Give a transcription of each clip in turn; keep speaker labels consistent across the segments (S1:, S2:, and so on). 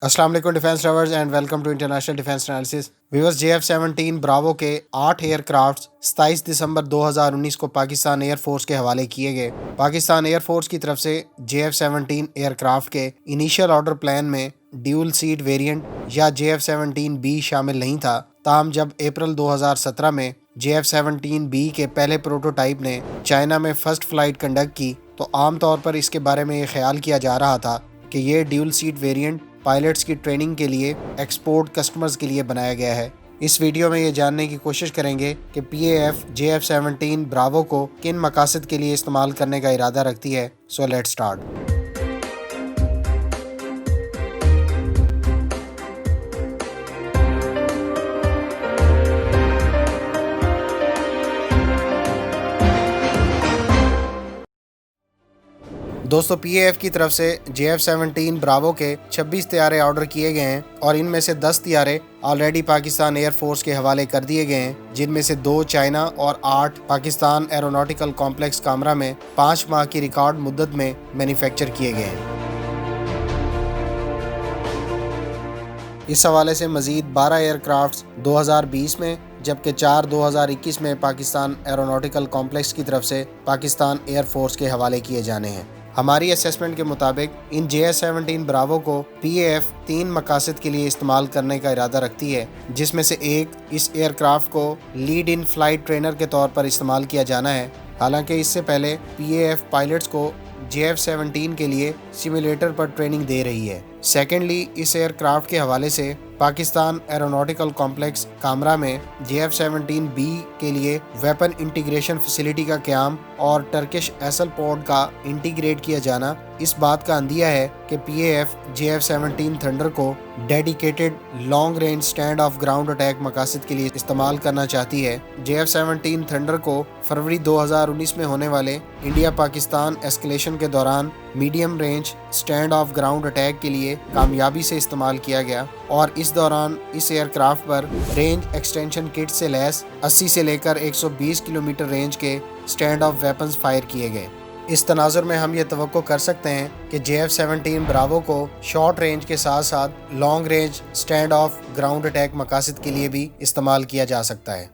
S1: अस्सलाम वालेकुम defence lovers and welcome to international defence analysis. Viewers, JF-17 Bravo के 8 aircrafts 27 दिसंबर 2019 को पाकिस्तान एयर फोर्स के हवाले किए गए। पाकिस्तान एयर फोर्स की तरफ से JF-17 एयरक्राफ्ट के इनिशियल ऑर्डर प्लान में ड्यूल सीट वेरिएंट या JF-17B शामिल नहीं था। ताहम जब अप्रैल 2017 में JF-17B के पहले प्रोटोटाइप ने चाइना में फर्स्ट फ्लाइट कंडक्ट की तो आमतौर पर इसके बारे में ये ख्याल किया जा रहा था कि ये ड्यूल सीट वेरिएंट पायलट्स की ट्रेनिंग के लिए एक्सपोर्ट कस्टमर्स के लिए बनाया गया है। इस वीडियो में ये जानने की कोशिश करेंगे कि PAF JF-17 ब्रावो को किन मकासद के लिए इस्तेमाल करने का इरादा रखती है। So let's start. दोस्तों, PAF की तरफ से JF-17 ब्रावो के 26 तैयारे ऑर्डर किए गए हैं और इनमें से 10 तैयारे ऑलरेडी पाकिस्तान एयर फोर्स के हवाले कर दिए गए हैं, जिनमें से 2 चाइना और 8 पाकिस्तान एरोनॉटिकल कॉम्प्लेक्स कामरा में 5 माह की रिकॉर्ड मुद्दत में मैन्युफैक्चर किए गए हैं। इस हवाले से मज़ीद 12 एयरक्राफ्ट्स 2020 में जबकि 4 2021 में पाकिस्तान एरोनॉटिकल कॉम्प्लेक्स की तरफ से पाकिस्तान एयर फोर्स के हवाले किए जाने हैं। हमारी असेसमेंट के मुताबिक इन JF-17 ब्रावो को PAF 3 मकासद के लिए इस्तेमाल करने का इरादा रखती है, जिसमें से एक, इस एयरक्राफ्ट को लीड इन फ्लाइट ट्रेनर के तौर पर इस्तेमाल किया जाना है। हालांकि इससे पहले PAF पायलट्स को JF-17 के लिए सिमुलेटर पर ट्रेनिंग दे रही है। सेकेंडली, इस एयरक्राफ्ट के हवाले से पाकिस्तान एरोनॉटिकल कॉम्प्लेक्स कामरा में JF-17B के लिए वेपन इंटीग्रेशन फैसिलिटी का क़याम और टर्किश एसल पोर्ट का इंटीग्रेट किया जाना इस बात का अंदिया है कि PAF JF-17 थंडर को dedicated long range stand off ground attack मकासद के लिए इस्तेमाल करना चाहती है। JF-17 थंडर को फरवरी 2019 में होने वाले इंडिया पाकिस्तान एस्केलेशन के दौरान medium range stand off ground attack के लिए कामयाबी से इस्तेमाल किया गया और इस दौरान इस एयरक्राफ्ट पर रेंज एक्सटेंशन किट से लैस 80 से लेकर 120 किलोमीटर रेंज के स्टैंड ऑफ वेपन्स फायर किए गए। इस तनाजुर में हम ये तवक्को कर सकते हैं कि JF-17 ब्रावो को शॉर्ट रेंज के साथ साथ long range stand off ground attack मकासद के लिए भी इस्तेमाल किया जा सकता है।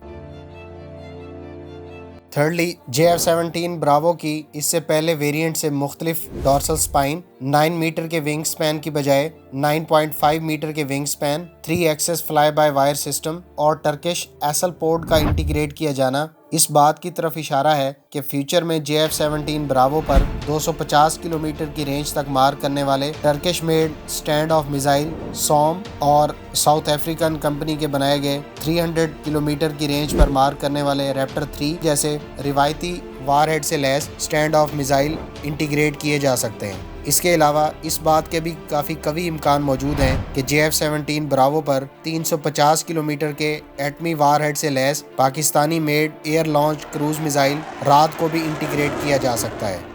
S1: थर्डली, JF-17 ब्रावो की इससे पहले वेरिएंट से मुख्तलिफ डॉर्सल स्पाइन 9 मीटर के विंग स्पैन की बजाय 9.5 मीटर के wing span, 3 axis fly by wire system और टर्किश एसल पोर्ट का इंटीग्रेट किया जाना इस बात की तरफ इशारा है कि फ्यूचर में JF-17 ब्रावो पर 250 किलोमीटर की रेंज तक मार करने वाले Turkish made stand off missile SOM और साउथ अफ्रीकन कंपनी के बनाए गए 300 किलोमीटर की रेंज पर मार करने वाले रैप्टर 3 जैसे रिवायती वारहेड से lace stand off missile integrate किए जा सकते हैं। इसके अलावा इस बात के भी काफ़ी कवी इम्कान मौजूद हैं कि JF-17 ब्रावो पर 350 किलोमीटर के एटमी वारहेड से लैस Pakistani made air launch cruise missile रात को भी इंटीग्रेट किया जा सकता है।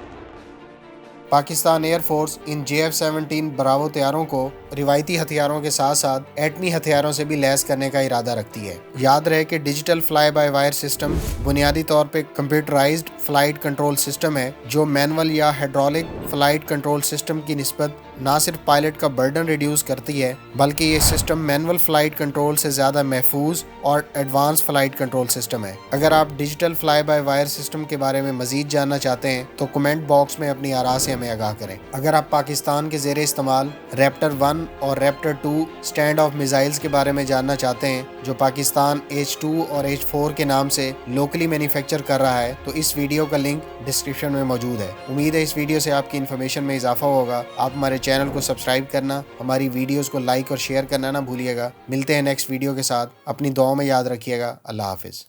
S1: पाकिस्तान एयर फोर्स इन JF-17 ब्रावो तैयारों को रिवायती हथियारों के साथ साथ एटमी हथियारों से भी लैस करने का इरादा रखती है। याद रहे कि digital fly by wire system बुनियादी तौर पे कंप्यूटराइज्ड फ्लाइट कंट्रोल सिस्टम है जो मैनुअल या हाइड्रोलिक फ्लाइट कंट्रोल सिस्टम की निस्बत ना सिर्फ पायलट का बर्डन रिड्यूस करती है बल्कि ये सिस्टम मैनुअल फ्लाइट कंट्रोल से ज़्यादा महफूज और एडवांस फ्लाइट कंट्रोल सिस्टम है। अगर आप digital fly by wire system के बारे में मज़ीद जानना चाहते हैं तो कमेंट बॉक्स में अपनी आरा से हमें आगाह करें। अगर आप पाकिस्तान के ज़ेरे इस्तेमाल रैप्टर 1 और रैप्टर 2 स्टैंड ऑफ मिसाइल्स के बारे में जानना चाहते हैं जो पाकिस्तान H2 और H4 के नाम से लोकली मैन्युफैक्चर कर रहा है तो इस वीडियो का लिंक डिस्क्रिप्शन में मौजूद है। उम्मीद है इस वीडियो से आपकी इन्फॉर्मेशन में इजाफा होगा। आप हमारे चैनल को सब्सक्राइब करना, हमारी वीडियोस को लाइक और शेयर करना ना भूलिएगा। मिलते हैं नेक्स्ट वीडियो के साथ। अपनी दुआओं में याद रखिएगा। अल्लाह हाफिज़।